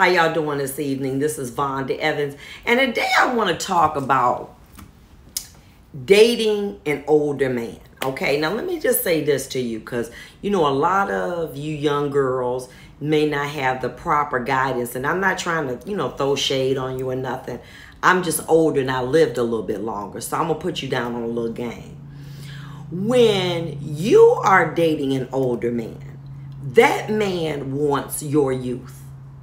How y'all doing this evening? This is Vonda Evans. And today I want to talk about dating an older man. Okay, now let me just say this to you, because you know a lot of you young girls may not have the proper guidance, and I'm not trying to, throw shade on you or nothing. I'm just older and I lived a little bit longer, so I'm going to put you down on a little game. When you are dating an older man, that man wants your youth.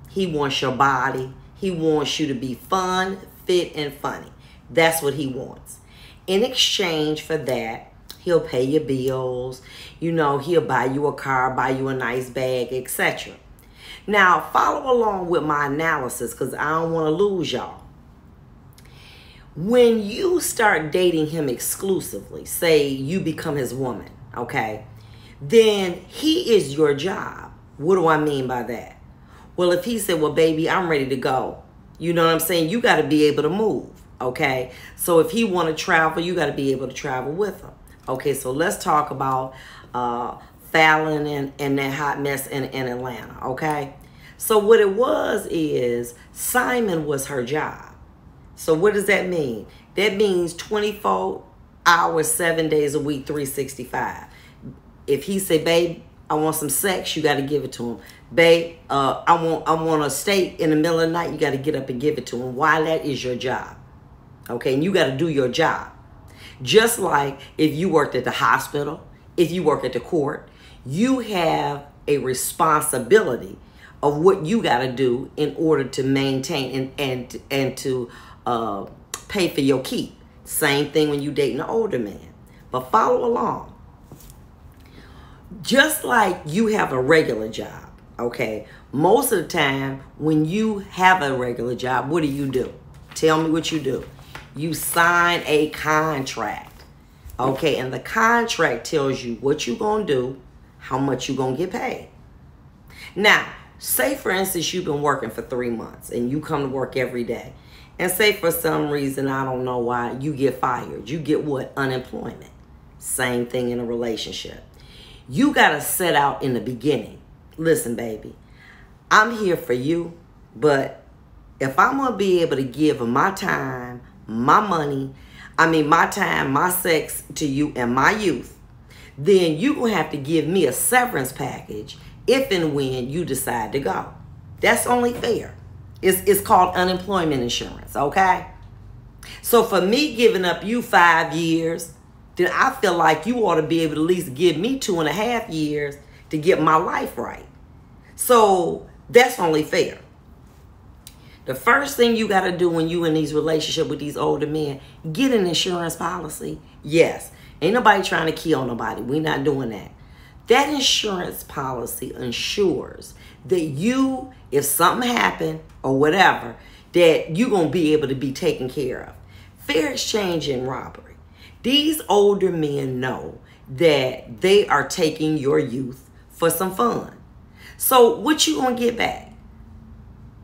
He wants your body. He wants you to be fun, fit, and funny. That's what he wants. In exchange for that, he'll pay your bills. He'll buy you a car, buy you a nice bag, etc. Now, follow along with my analysis, because I don't want to lose y'all. When you start dating him exclusively, say you become his woman, okay, then he is your job. What do I mean by that? Well, if he said, well, baby, I'm ready to go, you know what I'm saying? You got to be able to move, okay? So if he want to travel, you got to be able to travel with him. Okay, so let's talk about Fallon and that hot mess in Atlanta, okay? So what it was is Simon was her job. So what does that mean? That means 24 hours, 7 days a week, 365. If he say, babe, I want some sex, you got to give it to him. Babe, I want a steak in the middle of the night, you got to get up and give it to him. Why? That is your job. Okay, and you got to do your job. Just like if you worked at the hospital, if you work at the court, you have a responsibility of what you got to do in order to maintain and to pay for your keep. Same thing when you dating an older man. But follow along. Just like you have a regular job, okay? Most of the time when you have a regular job, what do? Tell me what you do. You sign a contract, okay? And the contract tells you what you're going to do, how much you're going to get paid. Now, say for instance, you've been working for 3 months and you come to work every day. And say for some reason, I don't know why, you get fired. You get what? Unemployment. Same thing in a relationship. You got to set out in the beginning. Listen, baby, I'm here for you, but if I'm going to be able to give my time, my money, my time, my sex to you and my youth, then you're going to have to give me a severance package if and when you decide to go. That's only fair. It's called unemployment insurance, okay? So for me giving up you 5 years, then I feel like you ought to be able to at least give me 2.5 years to get my life right. So that's only fair. The first thing you got to do when you in these relationships with these older men, get an insurance policy. Yes, ain't nobody trying to kill nobody. We're not doing that. That insurance policy ensures that you, if something happened or whatever, that you're going to be able to be taken care of. Fair exchange and robbery. These older men know that they are taking your youth for some fun. So what you going to get back?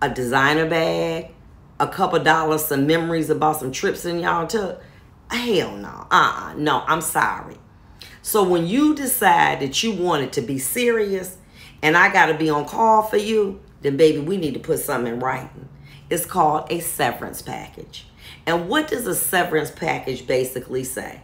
A designer bag? A couple dollars, some memories about some trips in y'all took? Hell no. No, I'm sorry. So when you decide that you want it to be serious and I got to be on call for you, then baby, we need to put something in writing. It's called a severance package. And what does a severance package basically say?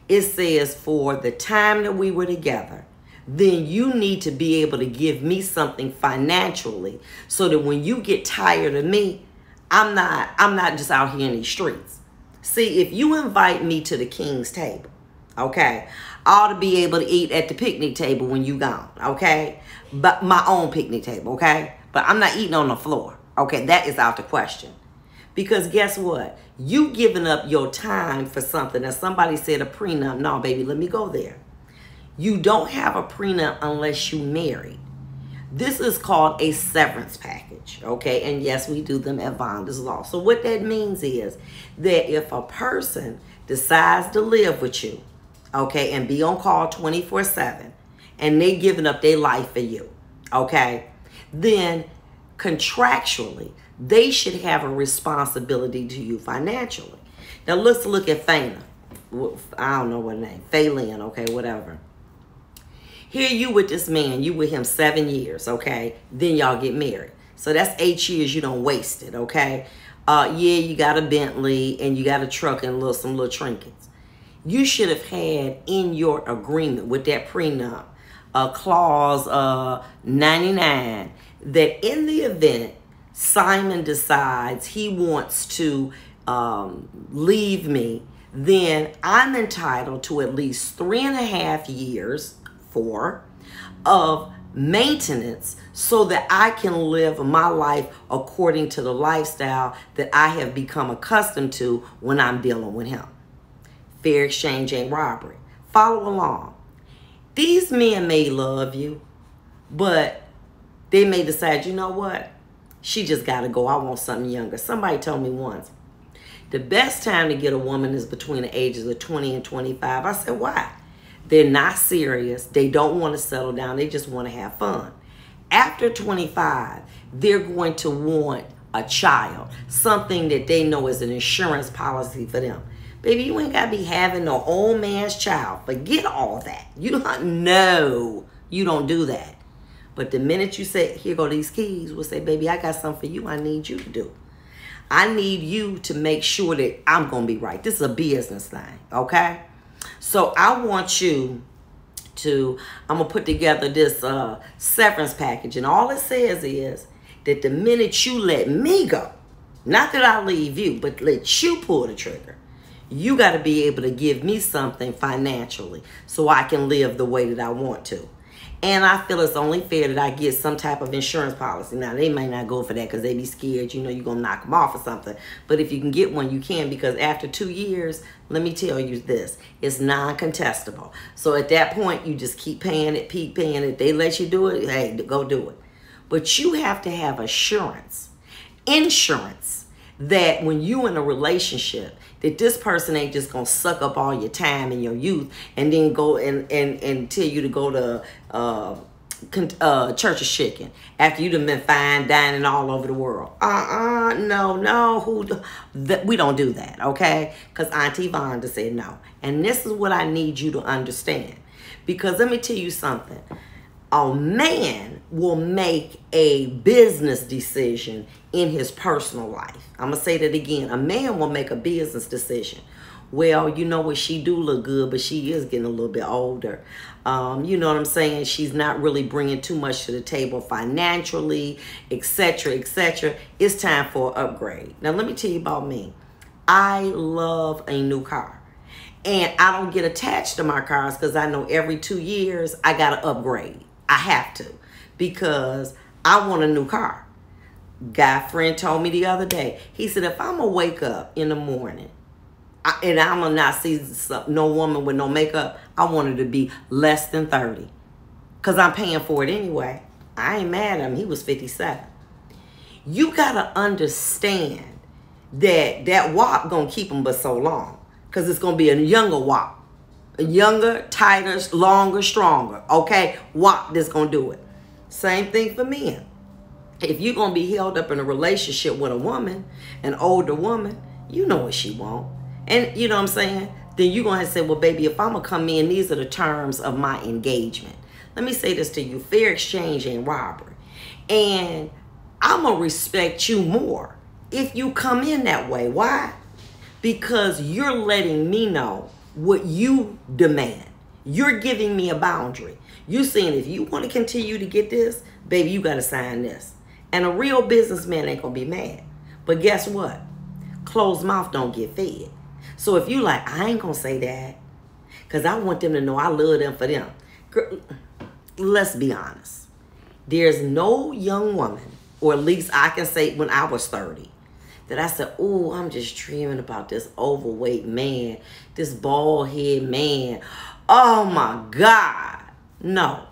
It says for the time that we were together, then you need to be able to give me something financially so that when you get tired of me, I'm not just out here in these streets. See, if you invite me to the king's table, okay, I ought to be able to eat at the picnic table when you gone, okay? But my own picnic table, okay? But I'm not eating on the floor, okay? That is out the question. Because guess what? You giving up your time for something that somebody said a prenup. No, baby, let me go there. You don't have a prenup unless you married. This is called a severance package, okay? And yes, we do them at Vonda's Law. So what that means is that if a person decides to live with you, okay, and be on call 24/7, and they giving up their life for you, okay, then contractually, they should have a responsibility to you financially. Now let's look at Fana. I don't know what name. Phelan, okay, whatever. Here you with this man, you with him 7 years, okay? Then y'all get married. So that's 8 years you don't waste it, okay? Yeah, you got a Bentley and you got a truck and some little trinkets. You should have had in your agreement with that prenup clause 99 that in the event Simon decides he wants to leave me, then I'm entitled to at least 3.5 years of maintenance so that I can live my life according to the lifestyle that I have become accustomed to when I'm dealing with him. Fair exchange ain't robbery. Follow along. These men may love you, but they may decide, you know what? She just got to go. I want something younger. Somebody told me once, the best time to get a woman is between the ages of 20 and 25. I said, why? They're not serious. They don't want to settle down. They just want to have fun. After 25, they're going to want a child, something that they know is an insurance policy for them. Baby, you ain't got to be having no old man's child. Forget all that. You don't know. You don't do that. But the minute you say, here go these keys, we'll say, baby, I got something for you I need you to do. I need you to make sure that I'm going to be right. This is a business thing, okay? So I want you to, I'm going to put together this severance package. And all it says is that the minute you let me go, not that I leave you, but let you pull the trigger, you got to be able to give me something financially so I can live the way that I want to. And I feel it's only fair that I get some type of insurance policy. Now, they may not go for that because they be scared, you know, you're going to knock them off or something. But if you can get one, you can, because after 2 years, let me tell you this, it's non-contestable. So at that point, you just keep paying it, keep paying it. They let you do it, hey, go do it. But you have to have assurance, insurance, that when you in a relationship, that this person ain't just going to suck up all your time and your youth and then go and tell you to go to Church of Chicken after you done been fine dining all over the world. No. We don't do that, okay? Because Auntie Vonda said no. And this is what I need you to understand. Because let me tell you something. A man will make a business decision in his personal life. I'm going to say that again. A man will make a business decision. Well, you know what? She do look good, but she is getting a little bit older. You know what I'm saying? She's not really bringing too much to the table financially, etc., etc. It's time for an upgrade. Now, let me tell you about me. I love a new car. And I don't get attached to my cars because I know every 2 years I got to upgrade. I have to, because I want a new car. Guy friend told me the other day, he said, if I'm going to wake up in the morning and I'm going to not see no woman with no makeup, I want her to be less than 30. Because I'm paying for it anyway. I ain't mad at him. He was 57. You got to understand that that WAP going to keep him but so long. Because it's going to be a younger WAP. A younger, tighter, longer, stronger. Okay? WAP that's going to do it. Same thing for men. If you're going to be held up in a relationship with a woman, an older woman, you know what she want. And you know what I'm saying? Then you're going to say, well, baby, if I'm going to come in, these are the terms of my engagement. Let me say this to you. Fair exchange ain't robbery. And I'm going to respect you more if you come in that way. Why? Because you're letting me know what you demand. You're giving me a boundary. You saying if you want to continue to get this, baby, you got to sign this. And a real businessman ain't going to be mad. But guess what? Closed mouth don't get fed. So if you like, I ain't going to say that because I want them to know I love them for them. Girl, let's be honest. There's no young woman, or at least I can say when I was 30, that I said, oh, I'm just dreaming about this overweight man, this bald head man. Oh my God. No.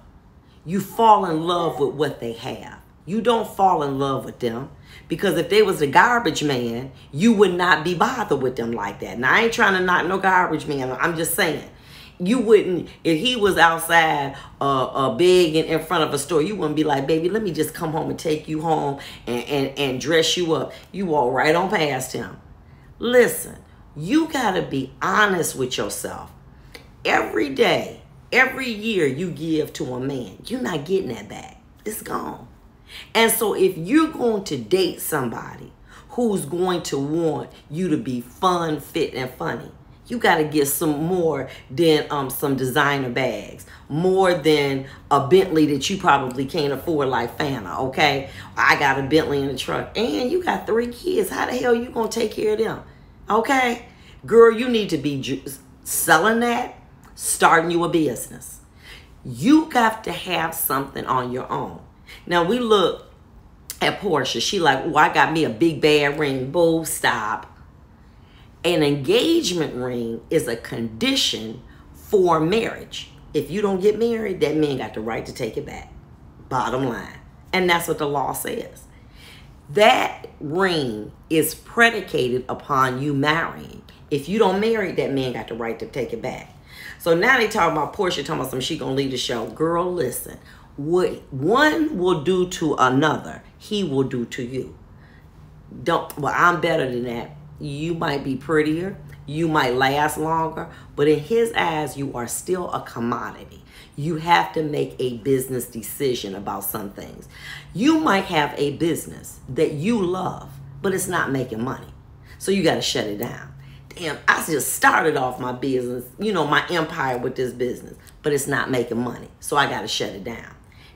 You fall in love with what they have. You don't fall in love with them. Because if they was a garbage man, you would not be bothered with them like that. Now, I ain't trying to knock no garbage man. I'm just saying. You wouldn't, if he was outside big and in front of a store, you wouldn't be like, baby, let me just come home and take you home and dress you up. You walk right on past him. Listen, you got to be honest with yourself. Every day, every year you give to a man, you're not getting that back. It's gone. And so if you're going to date somebody who's going to want you to be fun, fit, and funny, you got to get some more than some designer bags, more than a Bentley that you probably can't afford like Fanta, okay? I got a Bentley in the truck, and you got 3 kids. How the hell you going to take care of them, okay? Girl, you need to be selling that, starting you a business. You got to have something on your own. Now, we look at Portia. She like, oh, I got me a big bad ring. Boo, stop. An engagement ring is a condition for marriage. If you don't get married, that man got the right to take it back. Bottom line. And that's what the law says. That ring is predicated upon you marrying. If you don't marry, that man got the right to take it back. So now they talk about Portia talking about something she gonna leave the show. Girl, listen. What one will do to another, he will do to you. Well, I'm better than that. You might be prettier, you might last longer, but in his eyes, you are still a commodity. You have to make a business decision about some things. You might have a business that you love, but it's not making money. So you got to shut it down. Damn, I just started off my business, you know, my empire with this business, but it's not making money. So I got to shut it down.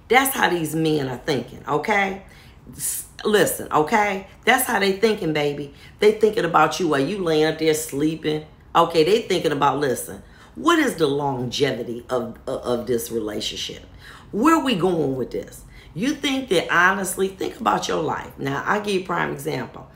That's how these men are thinking, okay? Listen, okay? That's how they thinking, baby. They thinking about you while you laying up there sleeping. Okay, they thinking about, listen, what is the longevity of this relationship? Where are we going with this? You think that, honestly, think about your life. Now, I give you a prime example.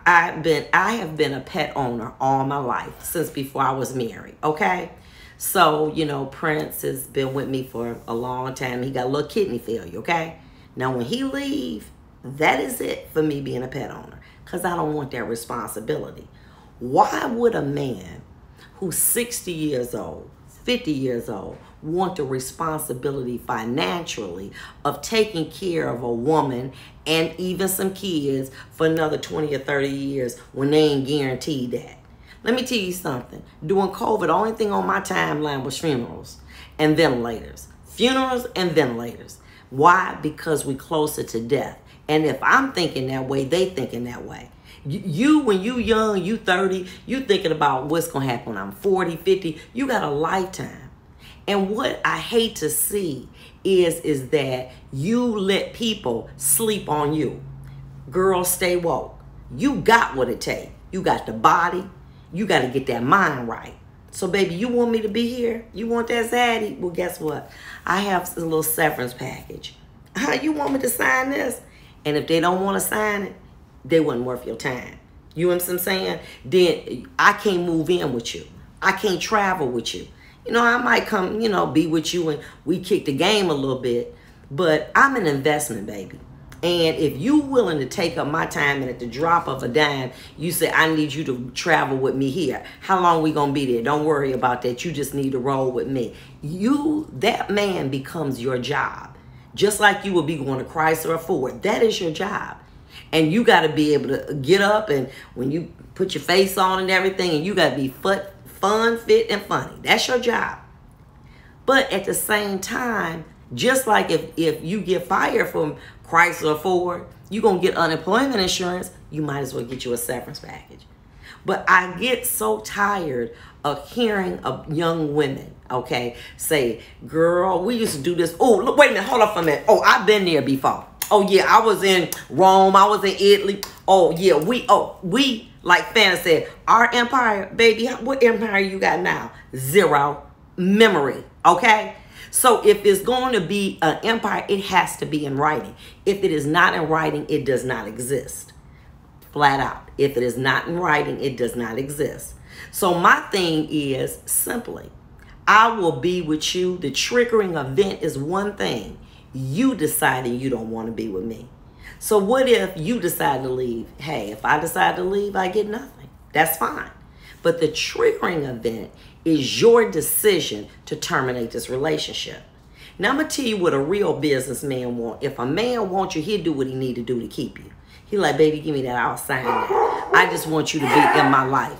I have been a pet owner all my life, since before I was married, okay? So, you know, Prince has been with me for a long time. He got a little kidney failure, okay? Now, when he leaves, that is it for me being a pet owner, because I don't want that responsibility. Why would a man who's 60 years old, 50 years old, want the responsibility financially of taking care of a woman and even some kids for another 20 or 30 years when they ain't guaranteed that? Let me tell you something. During COVID, the only thing on my timeline was funerals and ventilators. Funerals and ventilators. Why? Because we're closer to death. And if I'm thinking that way, they thinking that way. You, when you young, you 30, you thinking about what's going to happen when I'm 40, 50. You got a lifetime. And what I hate to see is that you let people sleep on you. Girls, stay woke. You got what it takes. You got the body. You got to get that mind right. So, baby, you want me to be here? You want that zaddy? Well, guess what? I have a little severance package. You want me to sign this? And if they don't want to sign it, they wasn't worth your time. You know what I'm saying? Then I can't move in with you. I can't travel with you. You know, I might come, you know, be with you and we kick the game a little bit. But I'm an investment, baby. And if you're willing to take up my time and at the drop of a dime, you say, I need you to travel with me here. How long we going to be there? Don't worry about that. You just need to roll with me. That man becomes your job. Just like you would be going to Chrysler or Ford. That is your job. And you got to be able to get up and when you put your face on and everything, and you got to be fun, fit, and funny. That's your job. But at the same time, just like if you get fired from Chrysler or Ford, you're going to get unemployment insurance, you might as well get you a severance package. But I get so tired of hearing of young women, okay, say, girl, we used to do this. Oh, look, wait a minute, hold on for a minute. Oh, I've been there before. Oh, yeah, I was in Rome. I was in Italy. Oh, yeah, we, like Fanta said, our empire, baby, what empire you got now? Zero memory, okay? So if it's going to be an empire, it has to be in writing. If it is not in writing, it does not exist. Flat out. If it is not in writing, it does not exist. So my thing is simply, I will be with you. The triggering event is one thing. You deciding you don't want to be with me. So what if you decide to leave? Hey, if I decide to leave, I get nothing. That's fine. But the triggering event is your decision to terminate this relationship. Now, I'm going to tell you what a real businessman wants. If a man wants you, he'll do what he need to do to keep you. He like, baby, give me that. I'll sign that. I just want you to be in my life,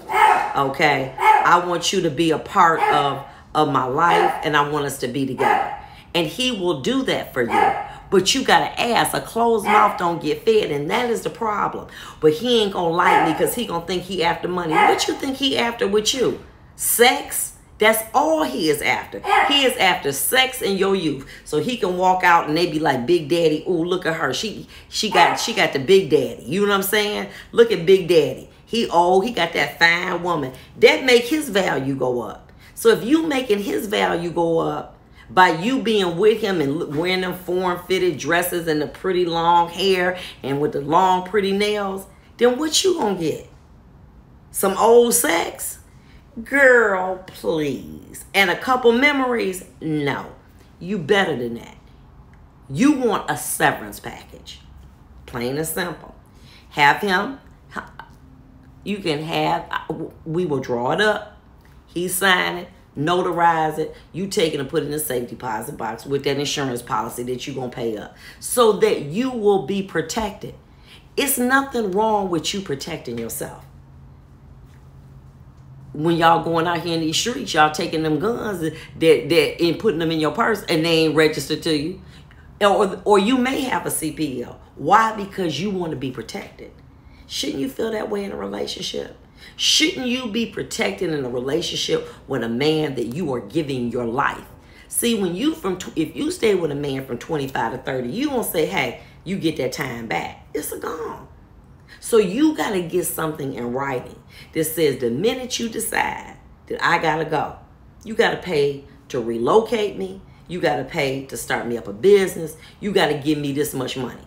okay? I want you to be a part of my life, and I want us to be together. And he will do that for you. But you got to ask. A closed mouth don't get fed, and that is the problem. But he ain't going to like me because he going to think he after money. What you think he after with you? Sex? That's all he is after. He is after sex in your youth. So he can walk out and they be like, Big Daddy, ooh, look at her. She got the Big Daddy. You know what I'm saying? Look at Big Daddy. He got that fine woman. That make his value go up. So if you making his value go up by you being with him and wearing them form-fitted dresses and the pretty long hair and with the long pretty nails, then what you gonna get? Some old sex? Girl, please. And a couple memories? No. You better than that. You want a severance package. Plain and simple. Have him. You can have, we will draw it up. He sign it, notarize it. You take it and put it in a safe deposit box with that insurance policy that you're going to pay up so that you will be protected. It's nothing wrong with you protecting yourself. When y'all going out here in these streets, y'all taking them guns that and putting them in your purse and they ain't registered to you. Or you may have a CPL. Why? Because you want to be protected. Shouldn't you feel that way in a relationship? Shouldn't you be protected in a relationship with a man that you are giving your life? See, when if you stay with a man from 25 to 30, you won't say, hey, you get that time back. It's gone. So you got to get something in writing that says the minute you decide that I got to go, you got to pay to relocate me. You got to pay to start me up a business. You got to give me this much money.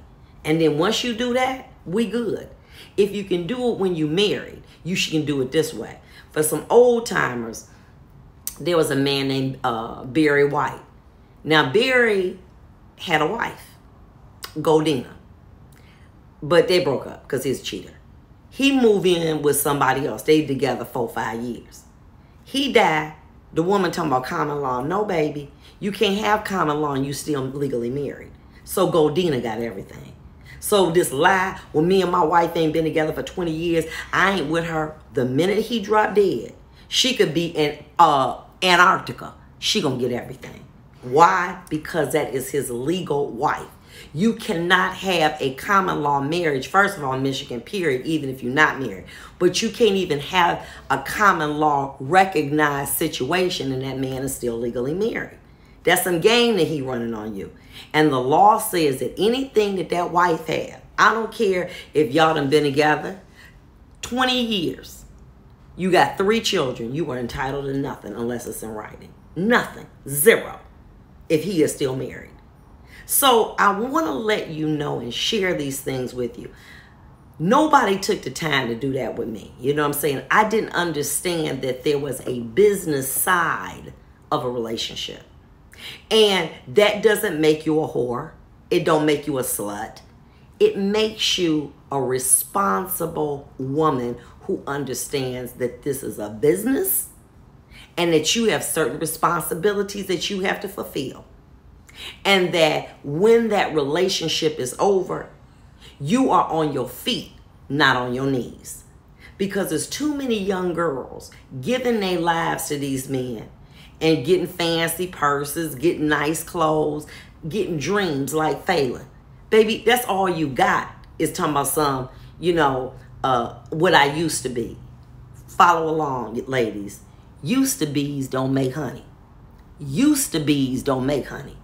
And then once you do that, we good. If you can do it when you married, you can do it this way. For some old timers, there was a man named Barry White. Now, Barry had a wife, Goldina. But they broke up because he's a cheater. He moved in with somebody else. They together 4-5 years. He died. The woman talking about common law. No, baby. You can't have common law and you still legally married. So Goldina got everything. So this lie, well, me and my wife ain't been together for 20 years. I ain't with her. The minute he dropped dead, she could be in Antarctica. She gonna get everything. Why? Because that is his legal wife. You cannot have a common law marriage, first of all, in Michigan, period, even if you're not married. But you can't even have a common law recognized situation and that man is still legally married. That's some game that he running on you. And the law says that anything that wife had, I don't care if y'all done been together 20 years, you got 3 children, you are entitled to nothing unless it's in writing. Nothing. Zero. If he is still married. So I want to let you know and share these things with you. Nobody took the time to do that with me. You know what I'm saying? I didn't understand that there was a business side of a relationship. And that doesn't make you a whore. It don't make you a slut. It makes you a responsible woman who understands that this is a business and that you have certain responsibilities that you have to fulfill. And that when that relationship is over, you are on your feet, not on your knees. Because there's too many young girls giving their lives to these men and getting fancy purses, getting nice clothes, getting dreams like Phelan. Baby, that's all you got is talking about some, what I used to be. Follow along, ladies. Used to be's don't make honey. Used to be's don't make honey.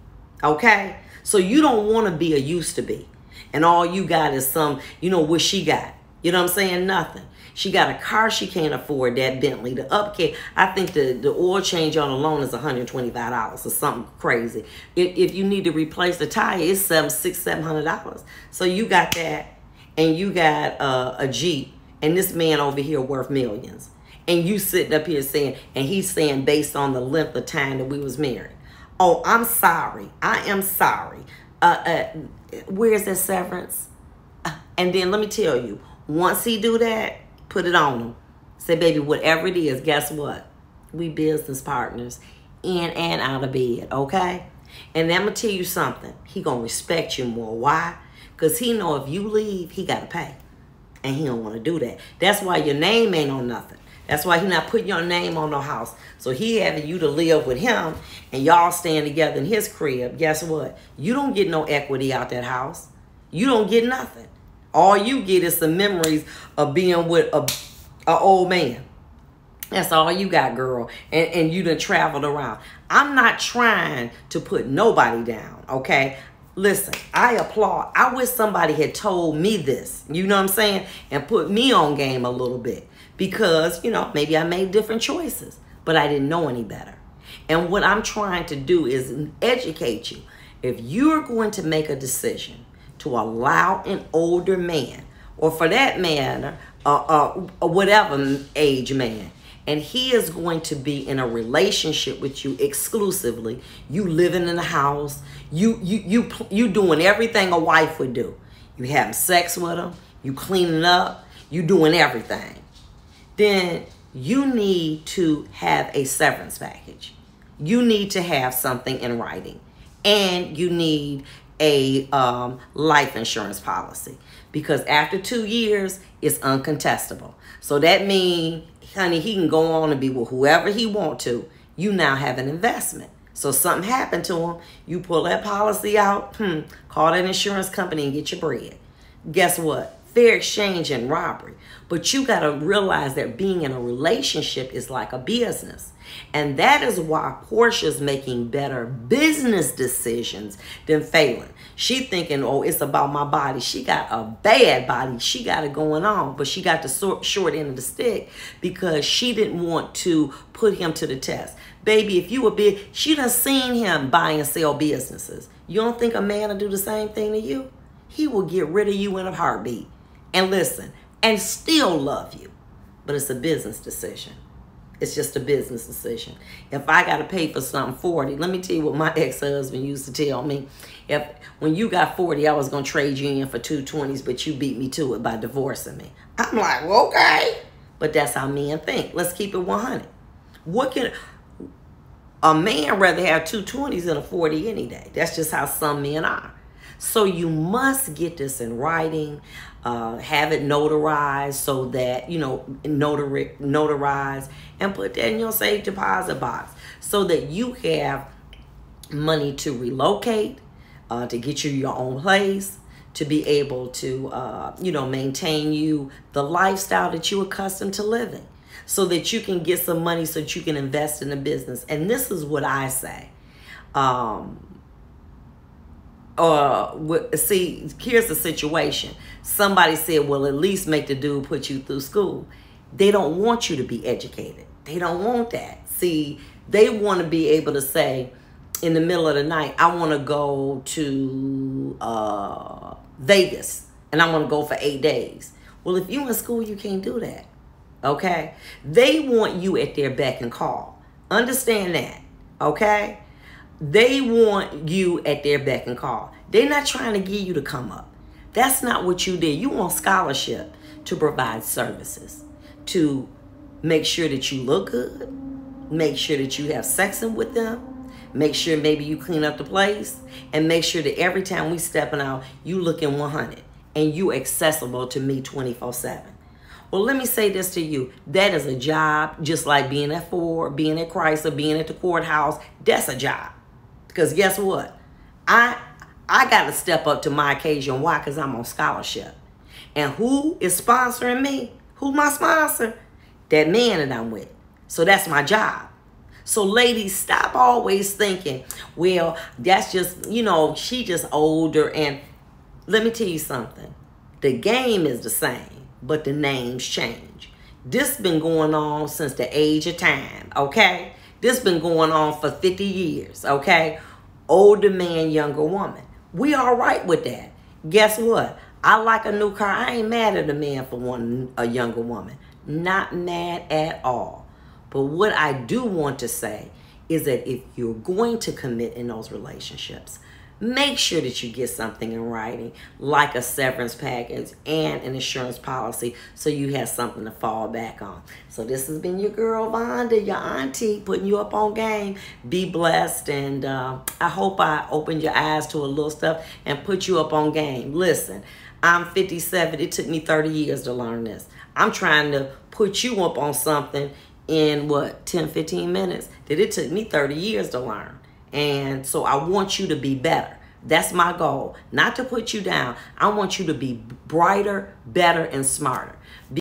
Okay? So you don't want to be a used to be. And all you got is some, what she got. You know what I'm saying? Nothing. She got a car she can't afford, that Bentley. The upkeep, I think the oil change on alone is $125 or something crazy. If you need to replace the tire, it's $600-700. So you got that, and you got a Jeep, and this man over here worth millions. And you sitting up here saying, and he's saying based on the length of time that we was married. Oh, I'm sorry. I am sorry. Where's that severance? And then let me tell you, once he do that, put it on him. Say, baby, whatever it is, guess what? We business partners in and out of bed, okay? And I'm going to tell you something. He going to respect you more. Why? Because he know if you leave, he got to pay. And he don't want to do that. That's why your name ain't on nothing. That's why he not putting your name on no house. So he having you to live with him and y'all staying together in his crib. Guess what? You don't get no equity out that house. You don't get nothing. All you get is some memories of being with a old man. That's all you got, girl. And you done traveled around. I'm not trying to put nobody down, okay? Listen, I applaud. I wish somebody had told me this, you know what I'm saying? And put me on game a little bit. Because, you know, maybe I made different choices, but I didn't know any better. And what I'm trying to do is educate you. If you're going to make a decision to allow an older man, or for that matter, whatever age man, and he is going to be in a relationship with you exclusively, you living in the house, you doing everything a wife would do. You having sex with him, you cleaning up, you doing everything. Then you need to have a severance package. You need to have something in writing. And you need a life insurance policy. Because after 2 years, it's uncontestable. So that means, honey, he can go on and be with whoever he want to. You now have an investment. So something happened to him, you pull that policy out, call that insurance company and get your bread. Guess what? Fair exchange and robbery. But you got to realize that being in a relationship is like a business. And that is why Portia's making better business decisions than Phelan. She thinking, oh, it's about my body. She got a bad body. She got it going on. But she got the short end of the stick because she didn't want to put him to the test. Baby, if you were big, she done seen him buy and sell businesses. You don't think a man will do the same thing to you? He will get rid of you in a heartbeat. And listen, and still love you. But it's a business decision. It's just a business decision. If I got to pay for something 40, let me tell you what my ex-husband used to tell me. When you got 40, I was going to trade you in for 220s, but you beat me to it by divorcing me. I'm like, well, okay. But that's how men think. Let's keep it 100. What can a man rather have 220s than a 40 any day? That's just how some men are. So you must get this in writing, have it notarized so that, you know, notarize and put that in your safe deposit box so that you have money to relocate, to get you your own place, to be able to, you know, maintain you the lifestyle that you're accustomed to living so that you can get some money so that you can invest in a business. And this is what I say. See, here's the situation. Somebody said, well, at least make the dude put you through school. They don't want you to be educated. They don't want that. See, they want to be able to say in the middle of the night, I want to go to Vegas and I want to go for 8 days. Well, if you're in school, you can't do that. Okay? They want you at their beck and call. Understand that. Okay? They want you at their beck and call. They're not trying to get you to come up. That's not what you did. You want scholarship to provide services, to make sure that you look good, make sure that you have sex with them, make sure maybe you clean up the place, and make sure that every time we stepping out, you looking 100 and you accessible to me 24/7. Well, let me say this to you. That is a job just like being at Ford, being at Chrysler, being at the courthouse. That's a job. Because guess what? I got to step up to my occasion. Why? Because I'm on scholarship. And who is sponsoring me? Who's my sponsor? That man that I'm with. So that's my job. So ladies, stop always thinking, well, that's just, you know, she just older. And let me tell you something. The game is the same, but the names change. This been going on since the age of time, okay? This been going on for 50 years, okay? Older man, younger woman. We all right with that. Guess what? I like a new car. I ain't mad at a man for wanting a younger woman. Not mad at all. But what I do want to say is that if you're going to commit in those relationships, make sure that you get something in writing, like a severance package and an insurance policy, so you have something to fall back on. So this has been your girl, Vonda, your auntie, putting you up on game. Be blessed, and I hope I opened your eyes to a little stuff and put you up on game. Listen, I'm 57. It took me 30 years to learn this. I'm trying to put you up on something in what, 10, 15 minutes that it took me 30 years to learn. And so I want you to be better. That's my goal. Not to put you down. I want you to be brighter, better, and smarter.